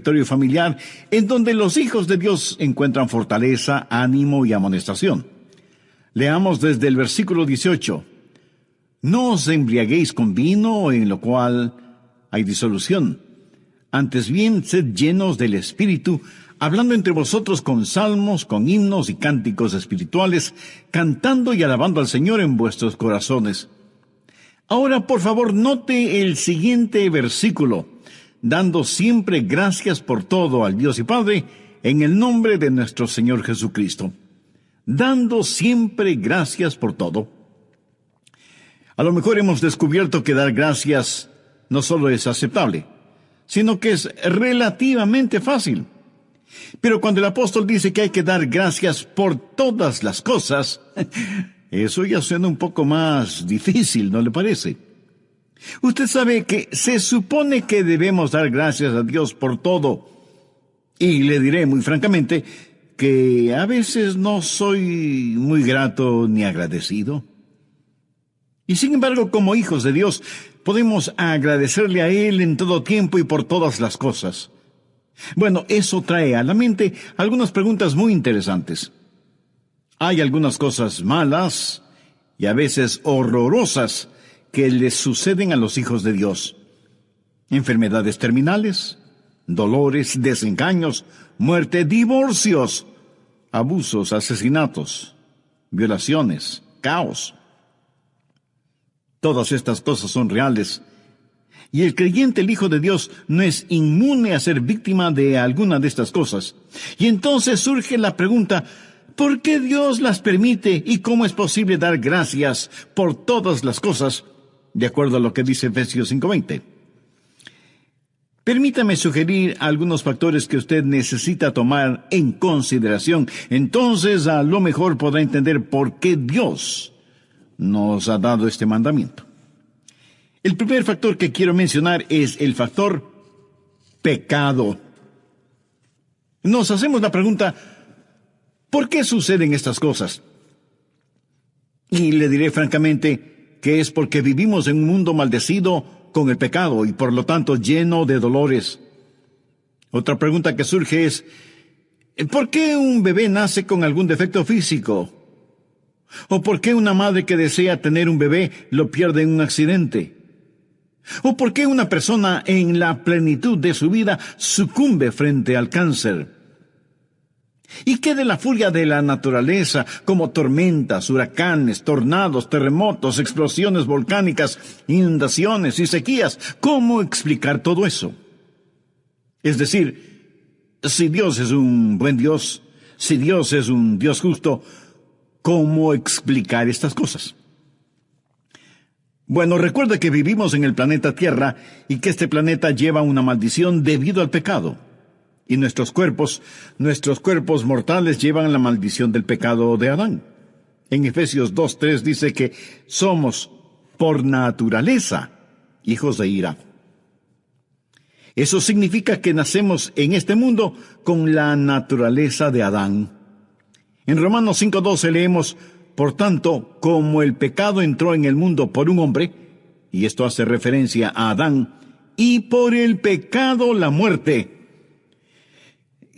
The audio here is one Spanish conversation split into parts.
territorio familiar, en donde los hijos de Dios encuentran fortaleza, ánimo y amonestación. Leamos desde el versículo 18. No os embriaguéis con vino, en lo cual hay disolución. Antes bien, sed llenos del Espíritu, hablando entre vosotros con salmos, con himnos y cánticos espirituales, cantando y alabando al Señor en vuestros corazones. Ahora, por favor, note el siguiente versículo: dando siempre gracias por todo al Dios y Padre, en el nombre de nuestro Señor Jesucristo. Dando siempre gracias por todo. A lo mejor hemos descubierto que dar gracias no solo es aceptable, sino que es relativamente fácil. Pero cuando el apóstol dice que hay que dar gracias por todas las cosas, eso ya suena un poco más difícil, ¿no le parece? Usted sabe que se supone que debemos dar gracias a Dios por todo. Y le diré muy francamente que a veces no soy muy grato ni agradecido. Y sin embargo, como hijos de Dios, podemos agradecerle a Él en todo tiempo y por todas las cosas. Bueno, eso trae a la mente algunas preguntas muy interesantes. Hay algunas cosas malas y a veces horrorosas que les suceden a los hijos de Dios. Enfermedades terminales, dolores, desengaños, muerte, divorcios, abusos, asesinatos, violaciones, caos. Todas estas cosas son reales. Y el creyente, el Hijo de Dios, no es inmune a ser víctima de alguna de estas cosas. Y entonces surge la pregunta: ¿por qué Dios las permite y cómo es posible dar gracias por todas las cosas, de acuerdo a lo que dice Efesios 5:20? Permítame sugerir algunos factores que usted necesita tomar en consideración. Entonces, a lo mejor podrá entender por qué Dios nos ha dado este mandamiento. El primer factor que quiero mencionar es el factor pecado. Nos hacemos la pregunta: ¿por qué suceden estas cosas? Y le diré francamente que es porque vivimos en un mundo maldecido con el pecado y por lo tanto lleno de dolores. Otra pregunta que surge es: ¿por qué un bebé nace con algún defecto físico? ¿O por qué una madre que desea tener un bebé lo pierde en un accidente? ¿O por qué una persona en la plenitud de su vida sucumbe frente al cáncer? ¿Y qué de la furia de la naturaleza, como tormentas, huracanes, tornados, terremotos, explosiones volcánicas, inundaciones y sequías? ¿Cómo explicar todo eso? Es decir, si Dios es un buen Dios, si Dios es un Dios justo, ¿cómo explicar estas cosas? Bueno, recuerda que vivimos en el planeta Tierra y que este planeta lleva una maldición debido al pecado. Y nuestros cuerpos mortales llevan la maldición del pecado de Adán. En Efesios 2:3 dice que somos, por naturaleza, hijos de ira. Eso significa que nacemos en este mundo con la naturaleza de Adán. En Romanos 5:12 leemos: por tanto, como el pecado entró en el mundo por un hombre, y esto hace referencia a Adán, y por el pecado la muerte.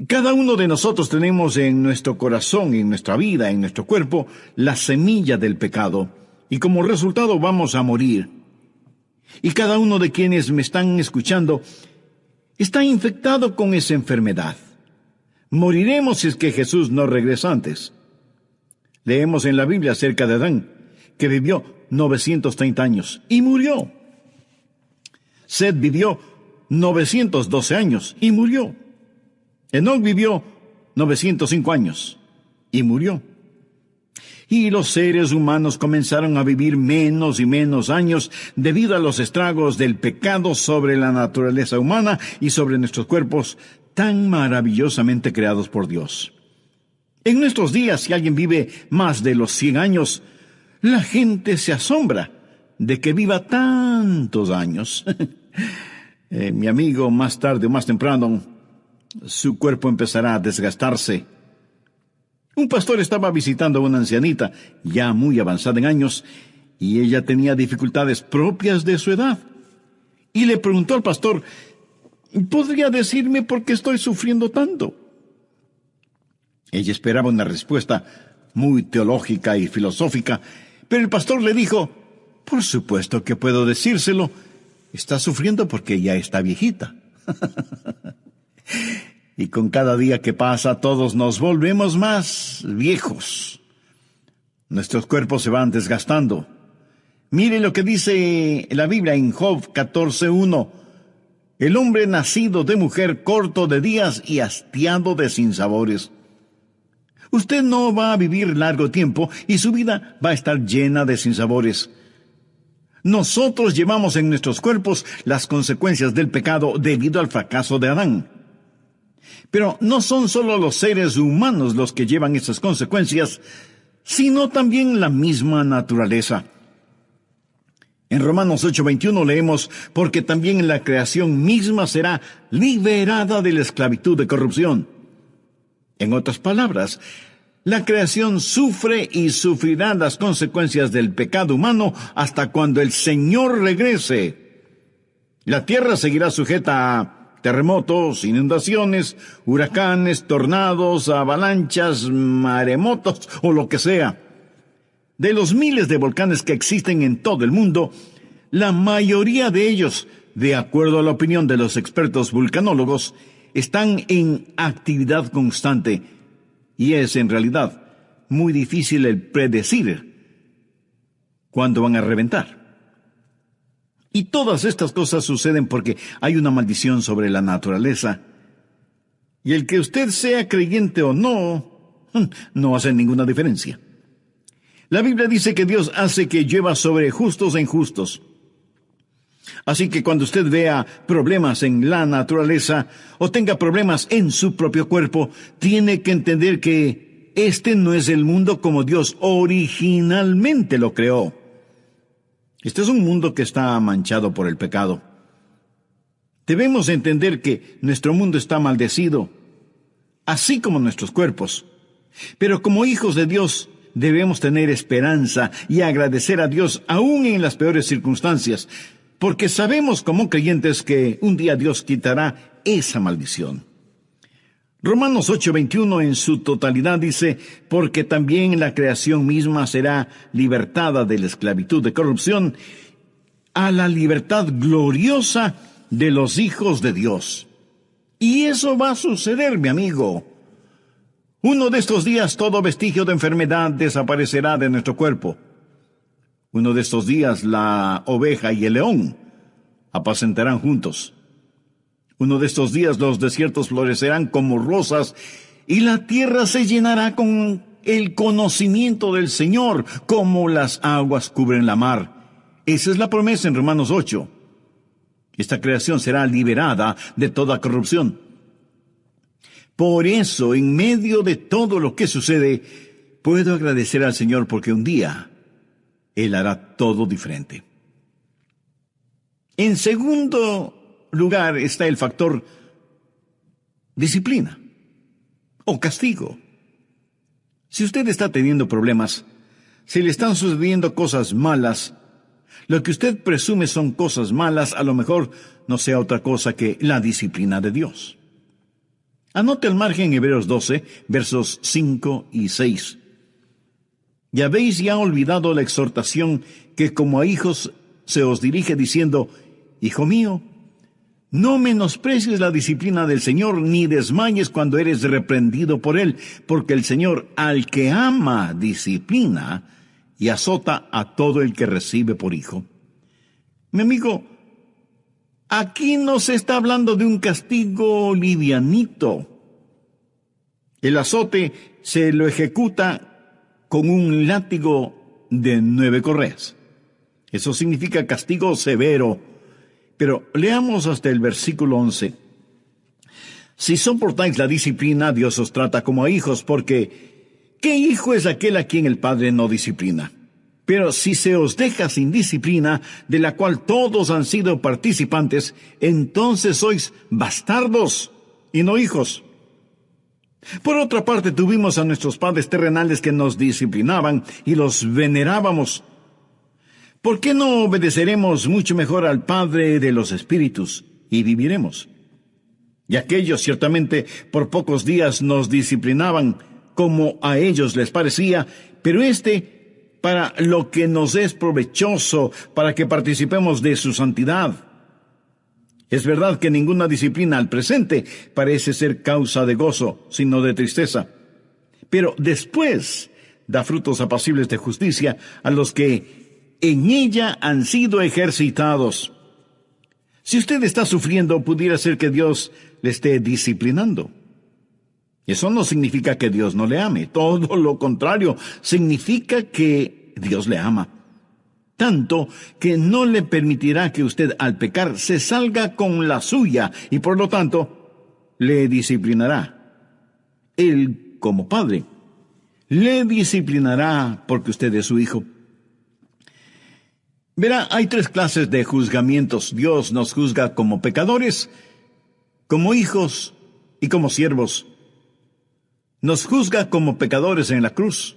Cada uno de nosotros tenemos en nuestro corazón, en nuestra vida, en nuestro cuerpo, la semilla del pecado, y como resultado vamos a morir. Y cada uno de quienes me están escuchando está infectado con esa enfermedad. Moriremos si es que Jesús no regresa antes. Leemos en la Biblia acerca de Adán, que vivió 930 años y murió. Seth vivió 912 años y murió. Enoc vivió 905 años y murió. Y los seres humanos comenzaron a vivir menos y menos años debido a los estragos del pecado sobre la naturaleza humana y sobre nuestros cuerpos tan maravillosamente creados por Dios. En nuestros días, si alguien vive más de los 100 años, la gente se asombra de que viva tantos años. Mi amigo, más tarde o más temprano, su cuerpo empezará a desgastarse. Un pastor estaba visitando a una ancianita, ya muy avanzada en años, y ella tenía dificultades propias de su edad. Y le preguntó al pastor: ¿Podría decirme por qué estoy sufriendo tanto? Ella esperaba una respuesta muy teológica y filosófica, pero el pastor le dijo, por supuesto que puedo decírselo, está sufriendo porque ya está viejita. Y con cada día que pasa todos nos volvemos más viejos. Nuestros cuerpos se van desgastando. Mire lo que dice la Biblia en Job 14:1. El hombre nacido de mujer, corto de días y hastiado de sinsabores. Usted no va a vivir largo tiempo y su vida va a estar llena de sinsabores. Nosotros llevamos en nuestros cuerpos las consecuencias del pecado debido al fracaso de Adán. Pero no son solo los seres humanos los que llevan esas consecuencias, sino también la misma naturaleza. En Romanos 8:21 leemos, porque también la creación misma será liberada de la esclavitud de corrupción. En otras palabras, la creación sufre y sufrirá las consecuencias del pecado humano hasta cuando el Señor regrese. La tierra seguirá sujeta a terremotos, inundaciones, huracanes, tornados, avalanchas, maremotos o lo que sea. De los miles de volcanes que existen en todo el mundo, la mayoría de ellos, de acuerdo a la opinión de los expertos vulcanólogos, están en actividad constante y es en realidad muy difícil el predecir cuándo van a reventar. Y todas estas cosas suceden porque hay una maldición sobre la naturaleza. Y el que usted sea creyente o no, no hace ninguna diferencia. La Biblia dice que Dios hace que llueva sobre justos e injustos. Así que cuando usted vea problemas en la naturaleza o tenga problemas en su propio cuerpo, tiene que entender que este no es el mundo como Dios originalmente lo creó. Este es un mundo que está manchado por el pecado. Debemos entender que nuestro mundo está maldecido, así como nuestros cuerpos. Pero como hijos de Dios, debemos tener esperanza y agradecer a Dios aún en las peores circunstancias, porque sabemos como creyentes que un día Dios quitará esa maldición. Romanos 8:21 en su totalidad dice, porque también la creación misma será libertada de la esclavitud de corrupción a la libertad gloriosa de los hijos de Dios. Y eso va a suceder, mi amigo. Uno de estos días todo vestigio de enfermedad desaparecerá de nuestro cuerpo. Uno de estos días la oveja y el león apacentarán juntos. Uno de estos días los desiertos florecerán como rosas y la tierra se llenará con el conocimiento del Señor, como las aguas cubren la mar. Esa es la promesa en Romanos 8. Esta creación será liberada de toda corrupción. Por eso, en medio de todo lo que sucede, puedo agradecer al Señor porque un día Él hará todo diferente. En segundo lugar está el factor disciplina o castigo. Si usted está teniendo problemas, si le están sucediendo cosas malas, lo que usted presume son cosas malas, a lo mejor no sea otra cosa que la disciplina de Dios. Anote al margen Hebreos 12, versos 5 y 6. Y habéis ya olvidado la exhortación que como a hijos se os dirige diciendo, Hijo mío, no menosprecies la disciplina del Señor, ni desmayes cuando eres reprendido por Él, porque el Señor al que ama disciplina y azota a todo el que recibe por hijo. Mi amigo, aquí no se está hablando de un castigo livianito. El azote se lo ejecuta con un látigo de 9 correas. Eso significa castigo severo. Pero leamos hasta el versículo 11. Si soportáis la disciplina, Dios os trata como a hijos, porque ¿qué hijo es aquel a quien el Padre no disciplina? Pero si se os deja sin disciplina, de la cual todos han sido participantes, entonces sois bastardos y no hijos. Por otra parte, tuvimos a nuestros padres terrenales que nos disciplinaban y los venerábamos. ¿Por qué no obedeceremos mucho mejor al Padre de los Espíritus y viviremos? Y aquellos ciertamente por pocos días nos disciplinaban como a ellos les parecía, pero para lo que nos es provechoso, para que participemos de su santidad. Es verdad que ninguna disciplina al presente parece ser causa de gozo, sino de tristeza. Pero después da frutos apacibles de justicia a los que en ella han sido ejercitados. Si usted está sufriendo, pudiera ser que Dios le esté disciplinando. Eso no significa que Dios no le ame. Todo lo contrario, significa que Dios le ama. Tanto que no le permitirá que usted al pecar se salga con la suya y por lo tanto le disciplinará. Él, como padre, le disciplinará porque usted es su hijo. Verá, hay 3 clases de juzgamientos. Dios nos juzga como pecadores, como hijos y como siervos. Nos juzga como pecadores en la cruz.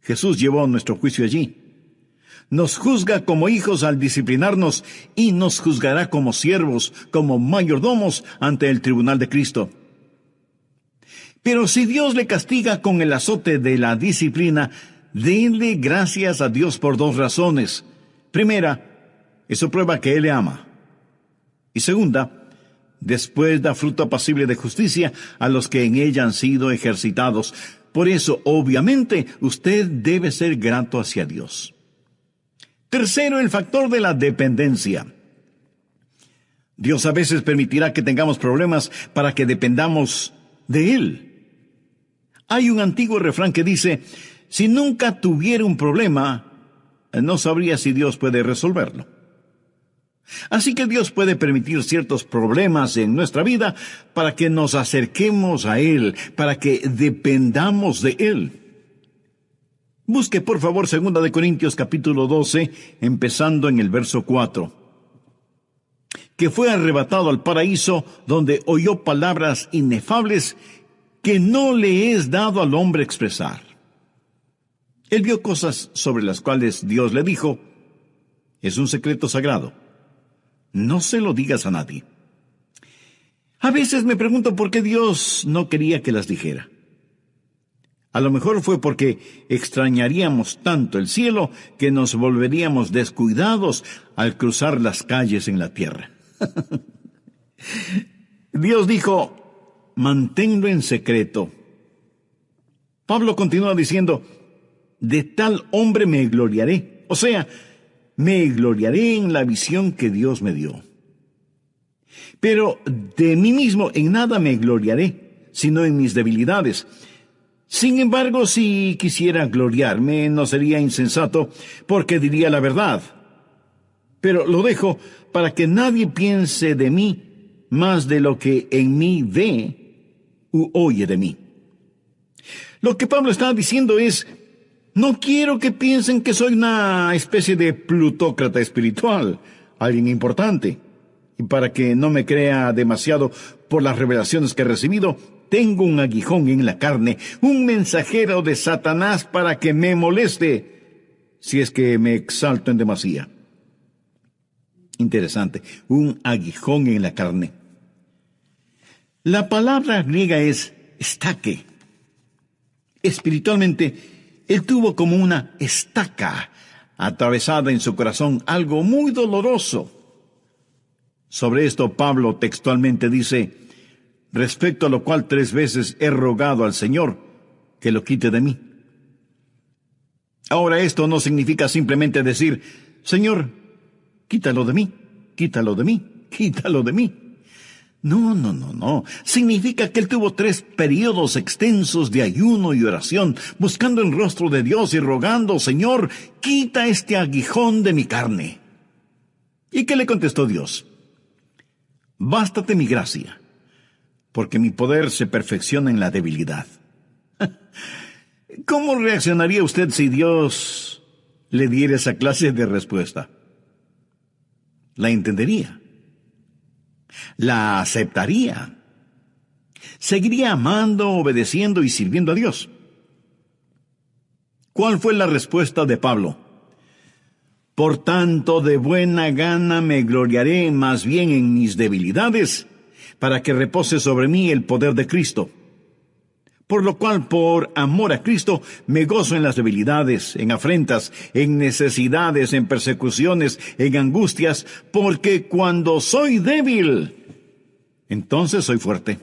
Jesús llevó nuestro juicio allí. Nos juzga como hijos al disciplinarnos y nos juzgará como siervos, como mayordomos ante el tribunal de Cristo. Pero si Dios le castiga con el azote de la disciplina, denle gracias a Dios por 2 razones. Primera, eso prueba que Él le ama. Y segunda, después da fruto apacible de justicia a los que en ella han sido ejercitados. Por eso, obviamente, usted debe ser grato hacia Dios. Tercero, el factor de la dependencia. Dios a veces permitirá que tengamos problemas para que dependamos de Él. Hay un antiguo refrán que dice, si nunca tuviera un problema, no sabría si Dios puede resolverlo. Así que Dios puede permitir ciertos problemas en nuestra vida para que nos acerquemos a Él, para que dependamos de Él. Busque por favor 2 Corintios capítulo 12, empezando en el verso 4. Que fue arrebatado al paraíso, donde oyó palabras inefables que no le es dado al hombre expresar. Él vio cosas sobre las cuales Dios le dijo, es un secreto sagrado. No se lo digas a nadie. A veces me pregunto por qué Dios no quería que las dijera. A lo mejor fue porque extrañaríamos tanto el cielo que nos volveríamos descuidados al cruzar las calles en la tierra. Dios dijo, manténlo en secreto. Pablo continúa diciendo, de tal hombre me gloriaré. O sea, me gloriaré en la visión que Dios me dio. Pero de mí mismo en nada me gloriaré, sino en mis debilidades. Sin embargo, si quisiera gloriarme, no sería insensato, porque diría la verdad. Pero lo dejo para que nadie piense de mí más de lo que en mí ve u oye de mí. Lo que Pablo está diciendo es, no quiero que piensen que soy una especie de plutócrata espiritual, alguien importante. Y para que no me crea demasiado por las revelaciones que he recibido, tengo un aguijón en la carne, un mensajero de Satanás para que me moleste, si es que me exalto en demasía. Interesante, un aguijón en la carne. La palabra griega es estaque. Espiritualmente, él tuvo como una estaca atravesada en su corazón, algo muy doloroso. Sobre esto Pablo textualmente dice, respecto a lo cual 3 veces he rogado al Señor que lo quite de mí. Ahora esto no significa simplemente decir, Señor, quítalo de mí, quítalo de mí, quítalo de mí. No. Significa que él tuvo 3 periodos extensos de ayuno y oración, buscando el rostro de Dios y rogando, Señor, quita este aguijón de mi carne. ¿Y qué le contestó Dios? Bástate mi gracia, porque mi poder se perfecciona en la debilidad. ¿Cómo reaccionaría usted si Dios le diera esa clase de respuesta? ¿La entendería? ¿La aceptaría? ¿Seguiría amando, obedeciendo y sirviendo a Dios? ¿Cuál fue la respuesta de Pablo? Por tanto, de buena gana me gloriaré más bien en mis debilidades, para que repose sobre mí el poder de Cristo. Por lo cual, por amor a Cristo, me gozo en las debilidades, en afrentas, en necesidades, en persecuciones, en angustias, porque cuando soy débil, entonces soy fuerte.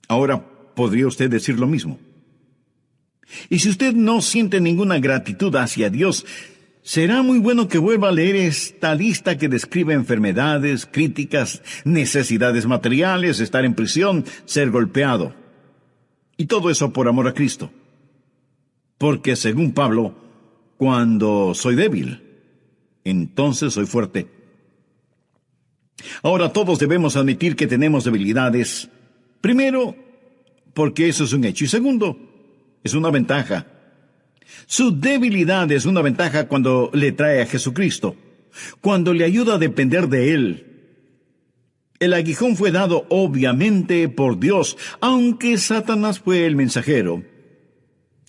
Ahora, ¿podría usted decir lo mismo? Y si usted no siente ninguna gratitud hacia Dios, será muy bueno que vuelva a leer esta lista que describe enfermedades, críticas, necesidades materiales, estar en prisión, ser golpeado. Y todo eso por amor a Cristo. Porque según Pablo, cuando soy débil, entonces soy fuerte. Ahora todos debemos admitir que tenemos debilidades. Primero, porque eso es un hecho. Y segundo, es una ventaja. Su debilidad es una ventaja cuando le trae a Jesucristo, cuando le ayuda a depender de Él. El aguijón fue dado obviamente por Dios, aunque Satanás fue el mensajero.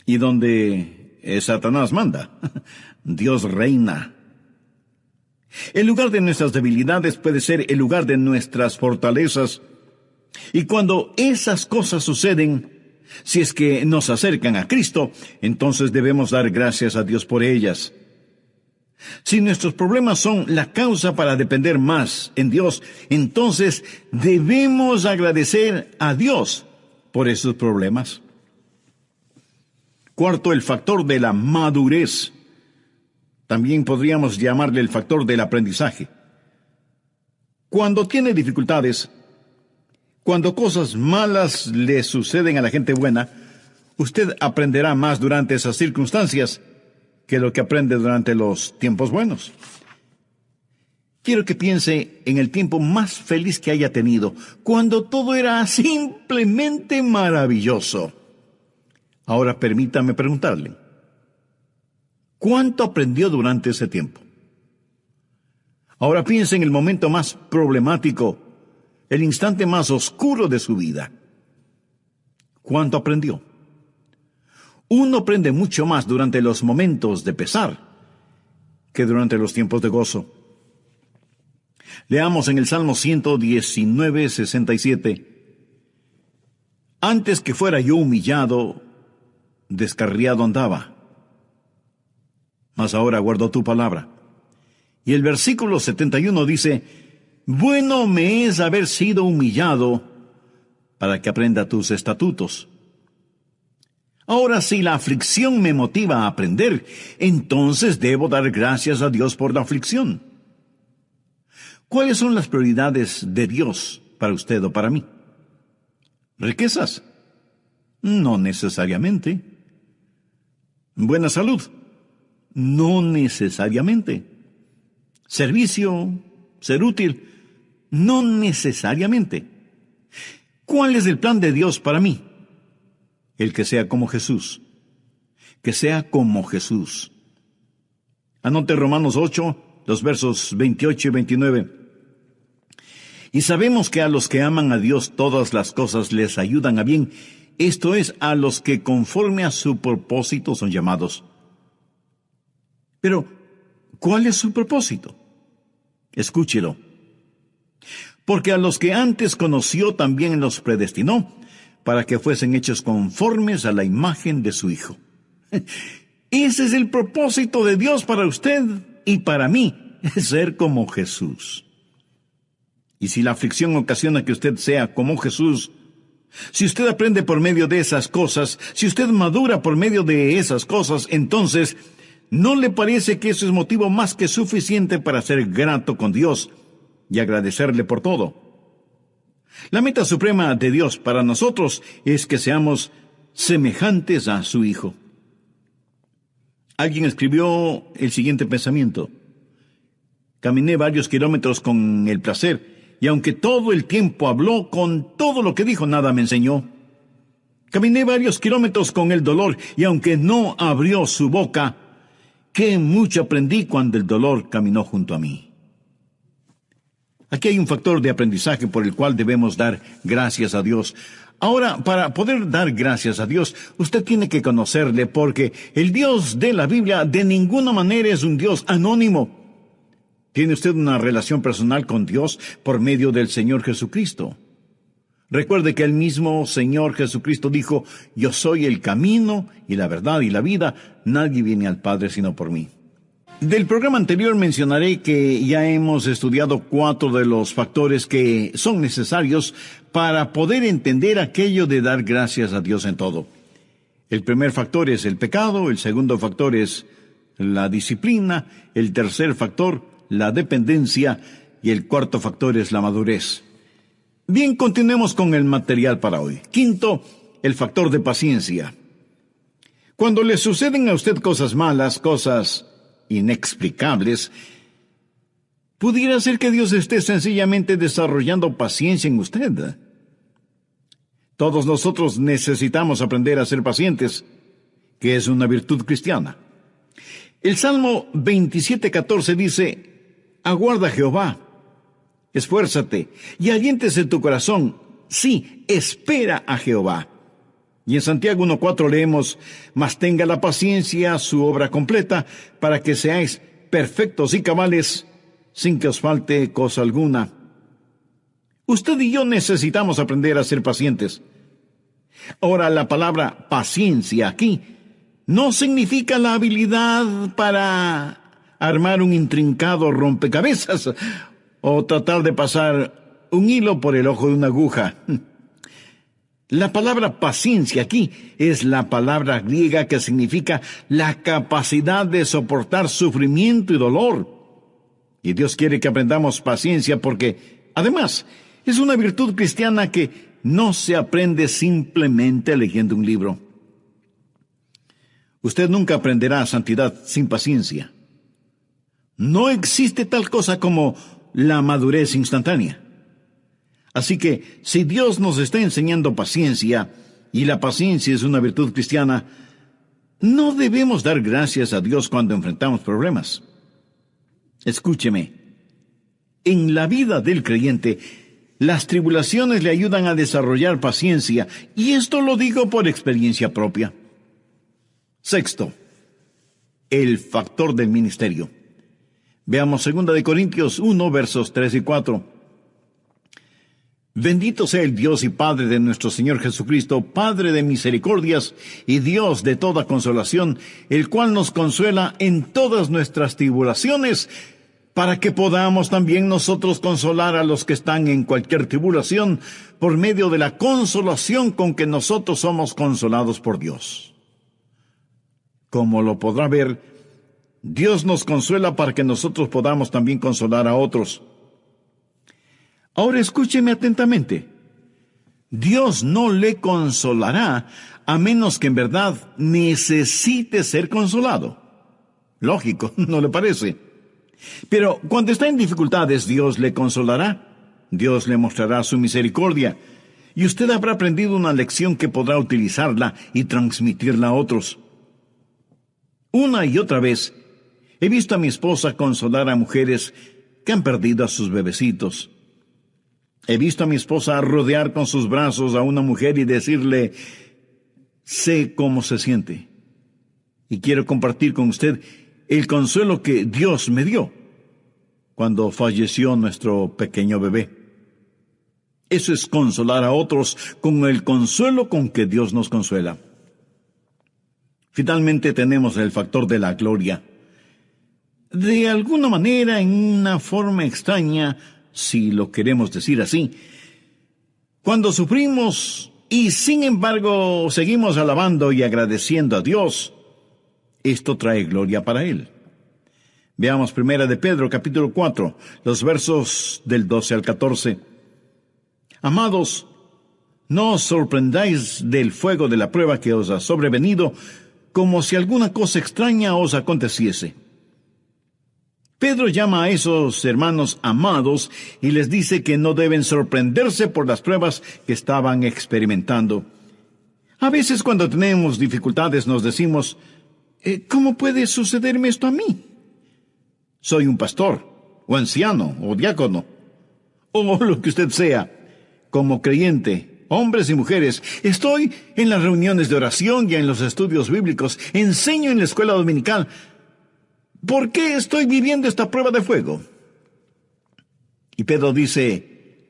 Y donde Satanás manda, Dios reina. El lugar de nuestras debilidades puede ser el lugar de nuestras fortalezas. Y cuando esas cosas suceden, si es que nos acercan a Cristo, entonces debemos dar gracias a Dios por ellas. Si nuestros problemas son la causa para depender más en Dios, entonces debemos agradecer a Dios por esos problemas. Cuarto, el factor de la madurez. También podríamos llamarle el factor del aprendizaje. Cuando tiene dificultades, cuando cosas malas le suceden a la gente buena, usted aprenderá más durante esas circunstancias que lo que aprende durante los tiempos buenos. Quiero que piense en el tiempo más feliz que haya tenido, cuando todo era simplemente maravilloso. Ahora permítame preguntarle, ¿cuánto aprendió durante ese tiempo? Ahora piense en el momento más problemático, el instante más oscuro de su vida. ¿Cuánto aprendió? Uno aprende mucho más durante los momentos de pesar que durante los tiempos de gozo. Leamos en el Salmo 119, 67. Antes que fuera yo humillado, descarriado andaba, mas ahora guardo tu palabra. Y el versículo 71 dice, bueno me es haber sido humillado para que aprenda tus estatutos. Ahora, si la aflicción me motiva a aprender, entonces debo dar gracias a Dios por la aflicción. ¿Cuáles son las prioridades de Dios para usted o para mí? ¿Riquezas? No necesariamente. ¿Buena salud? No necesariamente. ¿Servicio? ¿Ser útil? No necesariamente. ¿Cuál es el plan de Dios para mí? El que sea como Jesús. Que sea como Jesús. Anote Romanos 8, los versos 28 y 29. Y sabemos que a los que aman a Dios todas las cosas les ayudan a bien, esto es, a los que conforme a su propósito son llamados. Pero, ¿cuál es su propósito? Escúchelo. Porque a los que antes conoció también los predestinó, para que fuesen hechos conformes a la imagen de su Hijo. Ese es el propósito de Dios para usted y para mí, ser como Jesús. Y si la aflicción ocasiona que usted sea como Jesús, si usted aprende por medio de esas cosas, si usted madura por medio de esas cosas, entonces, ¿no le parece que eso es motivo más que suficiente para ser grato con Dios y agradecerle por todo? La meta suprema de Dios para nosotros es que seamos semejantes a su Hijo. Alguien escribió el siguiente pensamiento. Caminé varios kilómetros con el placer, y aunque todo el tiempo habló, con todo lo que dijo, nada me enseñó. Caminé varios kilómetros con el dolor, y aunque no abrió su boca, qué mucho aprendí cuando el dolor caminó junto a mí. Aquí hay un factor de aprendizaje por el cual debemos dar gracias a Dios. Ahora, para poder dar gracias a Dios, usted tiene que conocerle, porque el Dios de la Biblia de ninguna manera es un Dios anónimo. Tiene usted una relación personal con Dios por medio del Señor Jesucristo. Recuerde que el mismo Señor Jesucristo dijo: yo soy el camino y la verdad y la vida. Nadie viene al Padre sino por mí. Del programa anterior mencionaré que ya hemos estudiado 4 de los factores que son necesarios para poder entender aquello de dar gracias a Dios en todo. El primer factor es el pecado, el segundo factor es la disciplina, el tercer factor, la dependencia, y el cuarto factor es la madurez. Bien, continuemos con el material para hoy. Quinto, el factor de paciencia. Cuando le suceden a usted cosas malas, cosas inexplicables, pudiera ser que Dios esté sencillamente desarrollando paciencia en usted. Todos nosotros necesitamos aprender a ser pacientes, que es una virtud cristiana. El Salmo 27:14 dice: aguarda a Jehová, esfuérzate y aliéntese tu corazón. Sí, espera a Jehová. Y en Santiago 1:4 leemos: mas tenga la paciencia su obra completa, para que seáis perfectos y cabales, sin que os falte cosa alguna. Usted y yo necesitamos aprender a ser pacientes. Ahora, la palabra paciencia aquí no significa la habilidad para armar un intrincado rompecabezas o tratar de pasar un hilo por el ojo de una aguja. La palabra paciencia aquí es la palabra griega que significa la capacidad de soportar sufrimiento y dolor. Y Dios quiere que aprendamos paciencia porque, además, es una virtud cristiana que no se aprende simplemente leyendo un libro. Usted nunca aprenderá santidad sin paciencia. No existe tal cosa como la madurez instantánea. Así que, si Dios nos está enseñando paciencia, y la paciencia es una virtud cristiana, no debemos dar gracias a Dios cuando enfrentamos problemas. Escúcheme, en la vida del creyente, las tribulaciones le ayudan a desarrollar paciencia, y esto lo digo por experiencia propia. Sexto, el factor del ministerio. Veamos 2 Corintios 1, versos 3 y 4. Bendito sea el Dios y Padre de nuestro Señor Jesucristo, Padre de misericordias y Dios de toda consolación, el cual nos consuela en todas nuestras tribulaciones, para que podamos también nosotros consolar a los que están en cualquier tribulación, por medio de la consolación con que nosotros somos consolados por Dios. Como lo podrá ver, Dios nos consuela para que nosotros podamos también consolar a otros. Ahora escúcheme atentamente. Dios no le consolará a menos que en verdad necesite ser consolado. Lógico, ¿no le parece? Pero cuando está en dificultades, Dios le consolará. Dios le mostrará su misericordia. Y usted habrá aprendido una lección que podrá utilizarla y transmitirla a otros. Una y otra vez he visto a mi esposa consolar a mujeres que han perdido a sus bebecitos. He visto a mi esposa rodear con sus brazos a una mujer y decirle: sé cómo se siente. Y quiero compartir con usted el consuelo que Dios me dio cuando falleció nuestro pequeño bebé. Eso es consolar a otros con el consuelo con que Dios nos consuela. Finalmente tenemos el factor de la gloria. De alguna manera, en una forma extraña, si lo queremos decir así, cuando sufrimos y sin embargo seguimos alabando y agradeciendo a Dios, esto trae gloria para Él. Veamos 1 de Pedro, capítulo 4, los versos del 12 al 14. Amados, no os sorprendáis del fuego de la prueba que os ha sobrevenido, como si alguna cosa extraña os aconteciese. Pedro llama a esos hermanos amados y les dice que no deben sorprenderse por las pruebas que estaban experimentando. A veces cuando tenemos dificultades nos decimos: ¿cómo puede sucederme esto a mí? Soy un pastor, o anciano, o diácono, o lo que usted sea. Como creyente, hombres y mujeres, estoy en las reuniones de oración y en los estudios bíblicos, enseño en la escuela dominical. ¿Por qué estoy viviendo esta prueba de fuego? Y Pedro dice,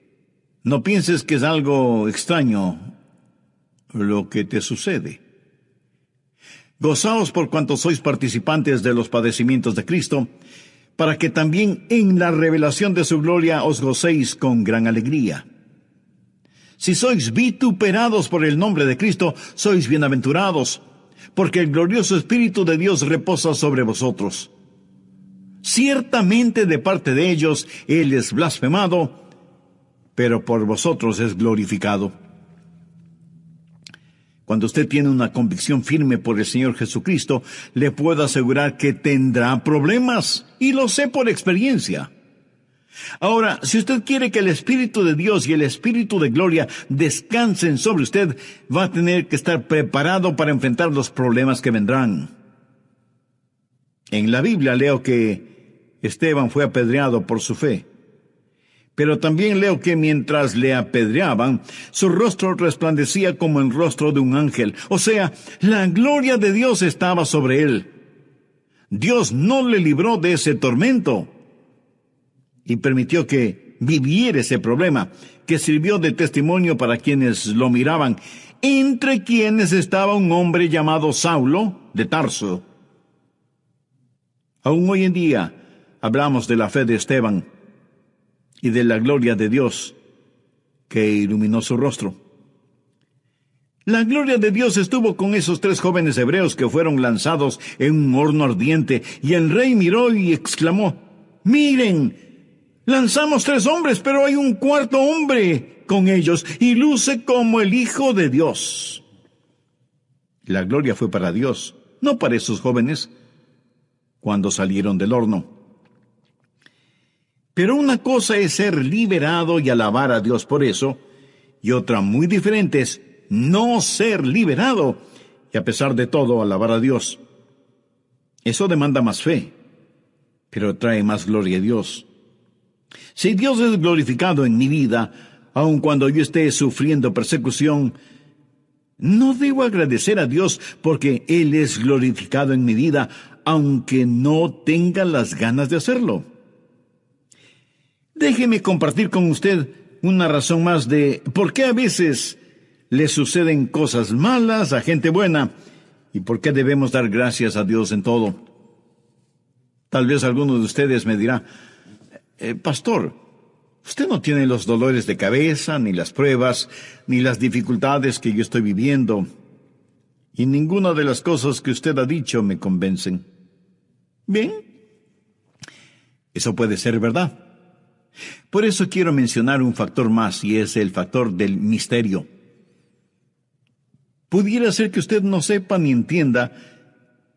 no pienses que es algo extraño lo que te sucede. Gozaos por cuanto sois participantes de los padecimientos de Cristo, para que también en la revelación de su gloria os gocéis con gran alegría. Si sois vituperados por el nombre de Cristo, sois bienaventurados, porque el glorioso Espíritu de Dios reposa sobre vosotros. Ciertamente de parte de ellos Él es blasfemado, pero por vosotros es glorificado. Cuando usted tiene una convicción firme por el Señor Jesucristo, le puedo asegurar que tendrá problemas, y lo sé por experiencia. Ahora, si usted quiere que el Espíritu de Dios y el Espíritu de gloria descansen sobre usted, va a tener que estar preparado para enfrentar los problemas que vendrán. En la Biblia leo que Esteban fue apedreado por su fe. Pero también leo que mientras le apedreaban, su rostro resplandecía como el rostro de un ángel. O sea, la gloria de Dios estaba sobre él. Dios no le libró de ese tormento y permitió que viviera ese problema, que sirvió de testimonio para quienes lo miraban, entre quienes estaba un hombre llamado Saulo de Tarso. Aún hoy en día hablamos de la fe de Esteban y de la gloria de Dios que iluminó su rostro. La gloria de Dios estuvo con esos 3 jóvenes hebreos que fueron lanzados en un horno ardiente, y el rey miró y exclamó, «¡Miren! Lanzamos 3 hombres, pero hay un 4º hombre con ellos, y luce como el Hijo de Dios». La gloria fue para Dios, no para esos jóvenes, cuando salieron del horno. Pero una cosa es ser liberado y alabar a Dios por eso, y otra muy diferente es no ser liberado y a pesar de todo alabar a Dios. Eso demanda más fe, pero trae más gloria a Dios. Si Dios es glorificado en mi vida, aun cuando yo esté sufriendo persecución, no debo agradecer a Dios porque Él es glorificado en mi vida, aunque no tenga las ganas de hacerlo. Déjeme compartir con usted una razón más de por qué a veces le suceden cosas malas a gente buena y por qué debemos dar gracias a Dios en todo. Tal vez alguno de ustedes me dirá, pastor, usted no tiene los dolores de cabeza, ni las pruebas, ni las dificultades que yo estoy viviendo, y ninguna de las cosas que usted ha dicho me convencen. Bien, eso puede ser verdad. Por eso quiero mencionar un factor más, y es el factor del misterio. Pudiera ser que usted no sepa ni entienda,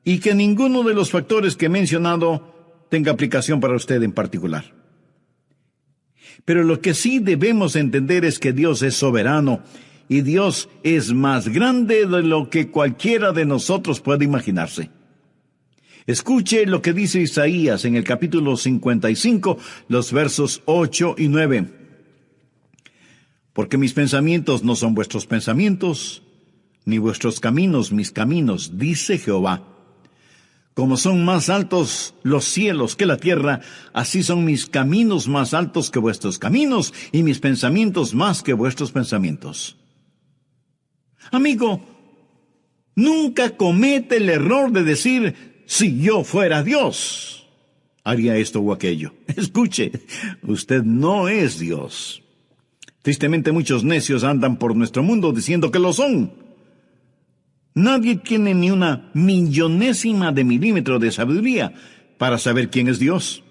y que ninguno de los factores que he mencionado tenga aplicación para usted en particular. Pero lo que sí debemos entender es que Dios es soberano, y Dios es más grande de lo que cualquiera de nosotros puede imaginarse. Escuche lo que dice Isaías en el capítulo 55, los versos 8 y 9. Porque mis pensamientos no son vuestros pensamientos, ni vuestros caminos mis caminos, dice Jehová. Como son más altos los cielos que la tierra, así son mis caminos más altos que vuestros caminos, y mis pensamientos más que vuestros pensamientos. Amigo, nunca comete el error de decir, si yo fuera Dios, haría esto o aquello. Escuche, usted no es Dios. Tristemente muchos necios andan por nuestro mundo diciendo que lo son. Nadie tiene ni una millonésima de milímetro de sabiduría para saber quién es Dios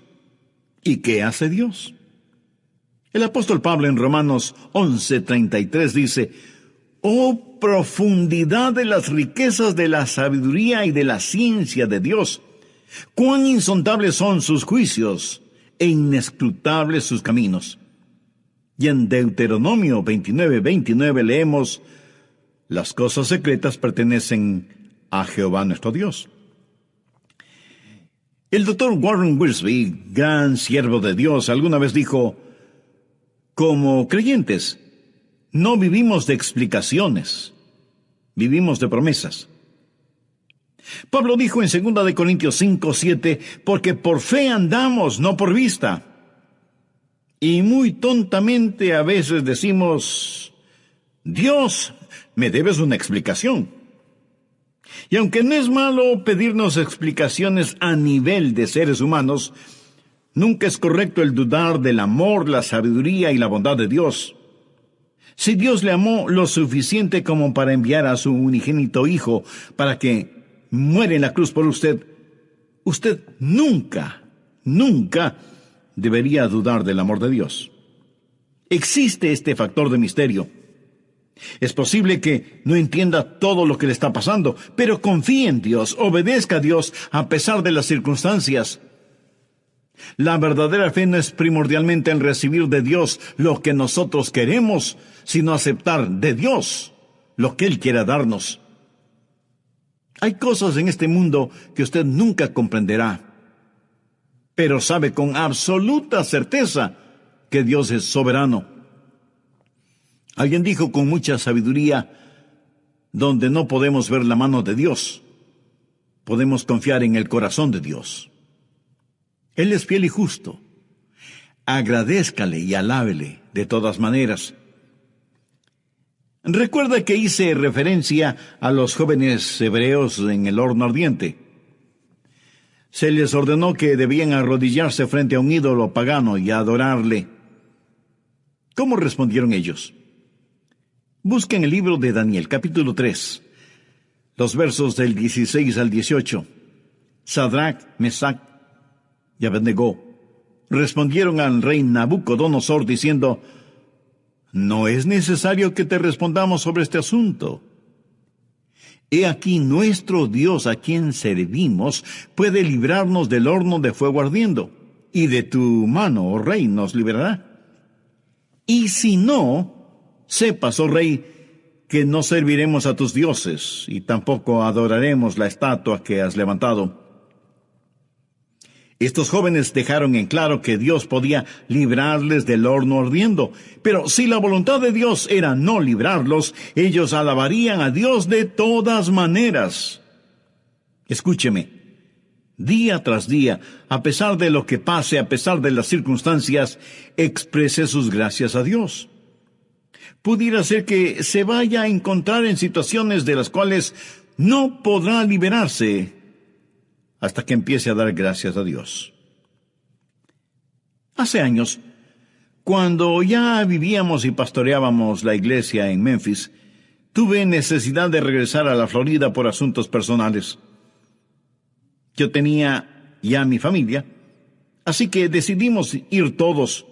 y qué hace Dios. El apóstol Pablo en Romanos 11:33 dice, «Oh profundidad de las riquezas de la sabiduría y de la ciencia de Dios! Cuán insondables son sus juicios e inescrutables sus caminos». Y en Deuteronomio 29:29 leemos, «Las cosas secretas pertenecen a Jehová nuestro Dios». El doctor Warren Wiersbe, gran siervo de Dios, alguna vez dijo, «Como creyentes, no vivimos de explicaciones, vivimos de promesas». Pablo dijo en 2 Corintios 5:7, «Porque por fe andamos, no por vista». Y muy tontamente a veces decimos: Dios, me debes una explicación. Y aunque no es malo pedirnos explicaciones a nivel de seres humanos, nunca es correcto el dudar del amor, la sabiduría y la bondad de Dios. Si Dios le amó lo suficiente como para enviar a su unigénito Hijo para que muera en la cruz por usted, usted nunca debería dudar del amor de Dios. Existe este factor de misterio. Es posible que no entienda todo lo que le está pasando, pero confíe en Dios, obedezca a Dios a pesar de las circunstancias. La verdadera fe no es primordialmente en recibir de Dios lo que nosotros queremos, sino aceptar de Dios lo que Él quiera darnos. Hay cosas en este mundo que usted nunca comprenderá, pero sabe con absoluta certeza que Dios es soberano. Alguien dijo con mucha sabiduría: donde no podemos ver la mano de Dios, podemos confiar en el corazón de Dios. Él es fiel y justo. Agradézcale y alábele de todas maneras. Recuerda que hice referencia a los jóvenes hebreos en el horno ardiente. Se les ordenó que debían arrodillarse frente a un ídolo pagano y adorarle. ¿Cómo respondieron ellos? Busquen el libro de Daniel, capítulo 3, los versos del 16 al 18. Sadrach, Mesach y Abednego respondieron al rey Nabucodonosor diciendo: no es necesario que te respondamos sobre este asunto. He aquí nuestro Dios, a quien servimos, puede librarnos del horno de fuego ardiendo, y de tu mano, oh rey, nos librará. Y si no, sepas, oh rey, que no serviremos a tus dioses, y tampoco adoraremos la estatua que has levantado. Estos jóvenes dejaron en claro que Dios podía librarles del horno ardiendo, pero si la voluntad de Dios era no librarlos, ellos alabarían a Dios de todas maneras. Escúcheme, día tras día, a pesar de lo que pase, a pesar de las circunstancias, exprese sus gracias a Dios. Pudiera ser que se vaya a encontrar en situaciones de las cuales no podrá liberarse hasta que empiece a dar gracias a Dios. Hace años, cuando ya vivíamos y pastoreábamos la iglesia en Memphis, tuve necesidad de regresar a la Florida por asuntos personales. Yo tenía ya mi familia, así que decidimos ir todos.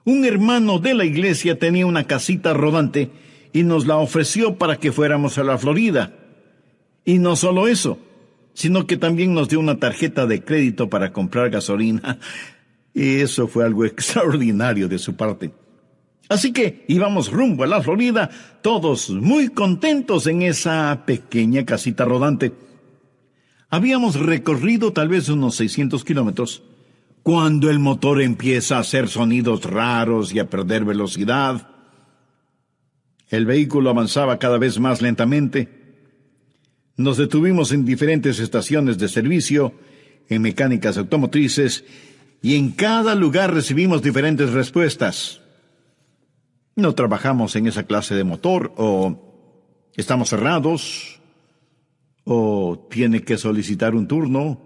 Un hermano de la iglesia tenía una casita rodante y nos la ofreció para que fuéramos a la Florida. Y no solo eso, sino que también nos dio una tarjeta de crédito para comprar gasolina. Y eso fue algo extraordinario de su parte. Así que íbamos rumbo a la Florida, todos muy contentos en esa pequeña casita rodante. Habíamos recorrido tal vez unos 600 kilómetros, cuando el motor empieza a hacer sonidos raros y a perder velocidad. El vehículo avanzaba cada vez más lentamente. Nos detuvimos en diferentes estaciones de servicio, en mecánicas automotrices, y en cada lugar recibimos diferentes respuestas. No trabajamos en esa clase de motor, o estamos cerrados, o tiene que solicitar un turno,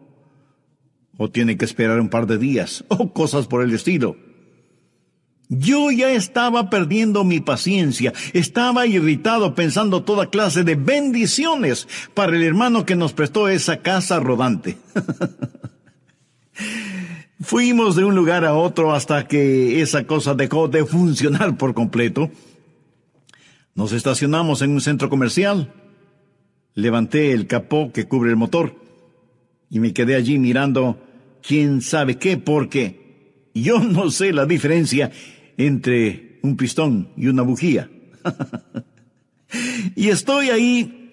o tiene que esperar un par de días, o cosas por el estilo. Yo ya estaba perdiendo mi paciencia, estaba irritado pensando toda clase de bendiciones para el hermano que nos prestó esa casa rodante. Fuimos de un lugar a otro hasta que esa cosa dejó de funcionar por completo. Nos estacionamos en un centro comercial. Levanté el capó que cubre el motor y me quedé allí mirando quién sabe qué, porque yo no sé la diferencia entre un pistón y una bujía. Y estoy ahí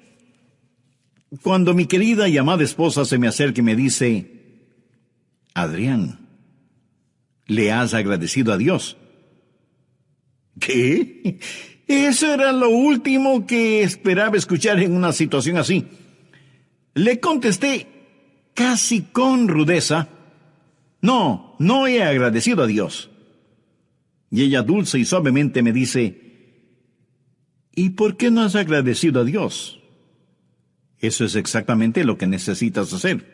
cuando mi querida y amada esposa se me acerca y me dice: Adrián, ¿le has agradecido a Dios? ¿Qué? Eso era lo último que esperaba escuchar en una situación así. Le contesté casi con rudeza: no he agradecido a Dios. Y ella dulce y suavemente me dice: ¿y por qué no has agradecido a Dios? Eso es exactamente lo que necesitas hacer.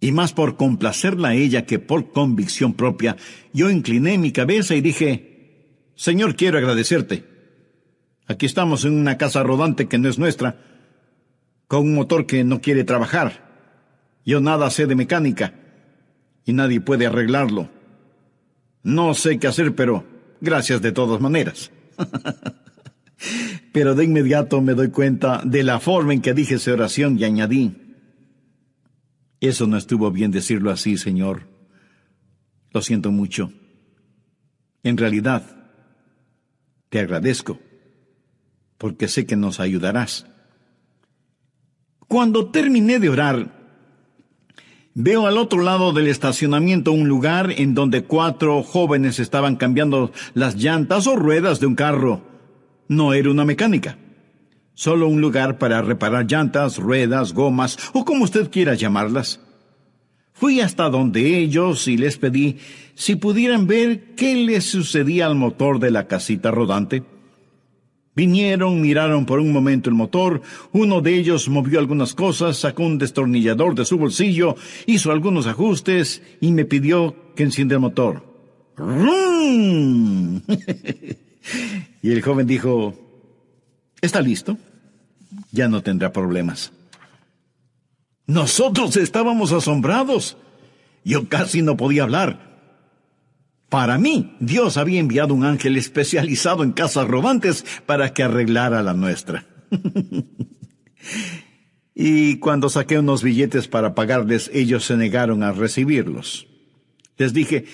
Y más por complacerla a ella que por convicción propia, yo incliné mi cabeza y dije: Señor, quiero agradecerte. Aquí estamos en una casa rodante que no es nuestra, con un motor que no quiere trabajar. Yo nada sé de mecánica, y nadie puede arreglarlo. No sé qué hacer, pero gracias de todas maneras. Pero de inmediato me doy cuenta de la forma en que dije esa oración y añadí: eso no estuvo bien decirlo así, Señor. Lo siento mucho. En realidad, te agradezco, porque sé que nos ayudarás. Cuando terminé de orar, veo al otro lado del estacionamiento un lugar en donde 4 jóvenes estaban cambiando las llantas o ruedas de un carro. No era una mecánica, solo un lugar para reparar llantas, ruedas, gomas o como usted quiera llamarlas. Fui hasta donde ellos y les pedí si pudieran ver qué les sucedía al motor de la casita rodante. Vinieron, miraron por un momento el motor, uno de ellos movió algunas cosas, sacó un destornillador de su bolsillo, hizo algunos ajustes y me pidió que encienda el motor. ¡Rum! Y el joven dijo: ¿está listo? Ya no tendrá problemas. Nosotros estábamos asombrados. Yo casi no podía hablar. Para mí, Dios había enviado un ángel especializado en casas rodantes para que arreglara la nuestra. Y cuando saqué unos billetes para pagarles, ellos se negaron a recibirlos. Les dije: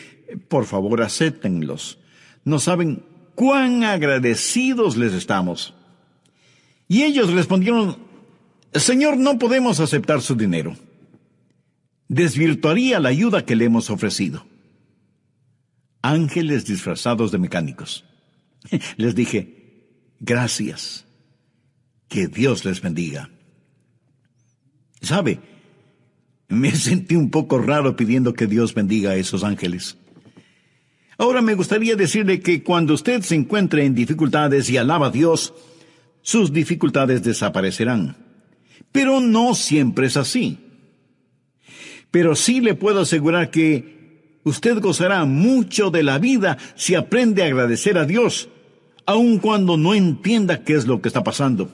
por favor, acéptenlos. No saben cuán agradecidos les estamos. Y ellos respondieron: Señor, no podemos aceptar su dinero. Desvirtuaría la ayuda que le hemos ofrecido. Ángeles disfrazados de mecánicos. Les dije: gracias. Que Dios les bendiga. ¿Sabe? Me sentí un poco raro pidiendo que Dios bendiga a esos ángeles. Ahora me gustaría decirle que cuando usted se encuentre en dificultades y alaba a Dios, sus dificultades desaparecerán. Pero no siempre es así. Pero sí le puedo asegurar que usted gozará mucho de la vida si aprende a agradecer a Dios, aun cuando no entienda qué es lo que está pasando.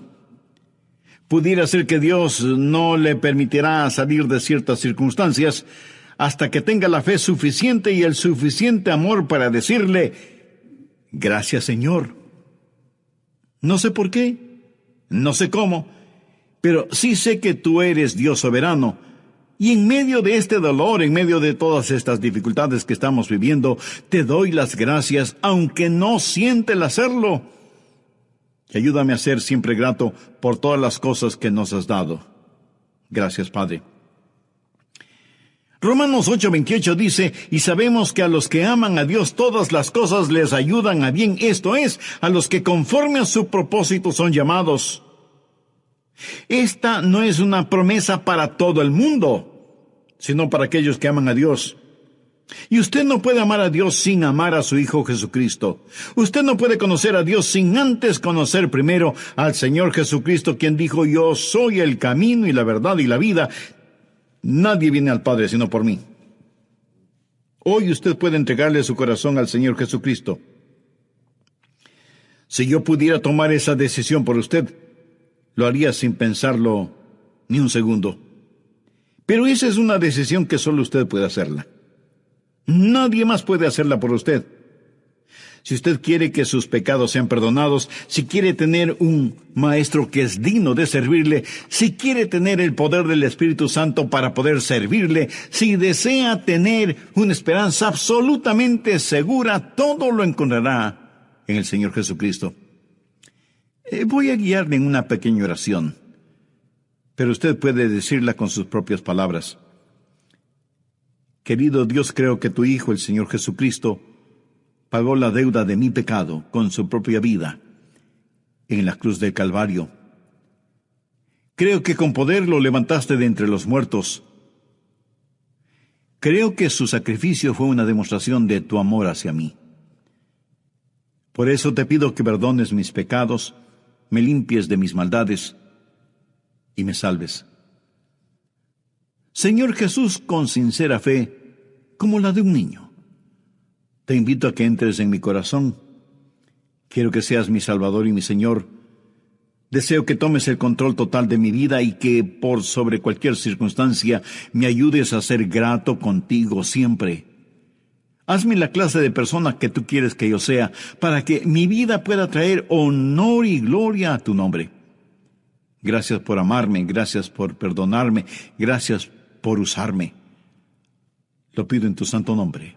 Pudiera ser que Dios no le permitirá salir de ciertas circunstancias hasta que tenga la fe suficiente y el suficiente amor para decirle: gracias, Señor. No sé por qué, no sé cómo, pero sí sé que tú eres Dios soberano. Y en medio de este dolor, en medio de todas estas dificultades que estamos viviendo, te doy las gracias, aunque no siente el hacerlo. Y ayúdame a ser siempre grato por todas las cosas que nos has dado. Gracias, Padre. Romanos 8:28 dice: y sabemos que a los que aman a Dios todas las cosas les ayudan a bien, esto es, a los que conforme a su propósito son llamados. Esta no es una promesa para todo el mundo, sino para aquellos que aman a Dios. Y usted no puede amar a Dios sin amar a su Hijo Jesucristo. Usted no puede conocer a Dios sin antes conocer primero al Señor Jesucristo, quien dijo: yo soy el camino y la verdad y la vida. Nadie viene al Padre sino por mí. Hoy usted puede entregarle su corazón al Señor Jesucristo. Si yo pudiera tomar esa decisión por usted, lo haría sin pensarlo ni un segundo. Pero esa es una decisión que solo usted puede hacerla. Nadie más puede hacerla por usted. Si usted quiere que sus pecados sean perdonados, si quiere tener un maestro que es digno de servirle, si quiere tener el poder del Espíritu Santo para poder servirle, si desea tener una esperanza absolutamente segura, todo lo encontrará en el Señor Jesucristo. Voy a guiarle en una pequeña oración, pero usted puede decirla con sus propias palabras. Querido Dios, creo que tu Hijo, el Señor Jesucristo, pagó la deuda de mi pecado con su propia vida en la cruz del Calvario. Creo que con poder lo levantaste de entre los muertos. Creo que su sacrificio fue una demostración de tu amor hacia mí. Por eso te pido que perdones mis pecados, me limpies de mis maldades y me salves. Señor Jesús, con sincera fe, como la de un niño, te invito a que entres en mi corazón. Quiero que seas mi Salvador y mi Señor. Deseo que tomes el control total de mi vida y que, por sobre cualquier circunstancia, me ayudes a ser grato contigo siempre. Hazme la clase de persona que tú quieres que yo sea, para que mi vida pueda traer honor y gloria a tu nombre. Gracias por amarme, gracias por perdonarme, gracias por usarme. Lo pido en tu santo nombre.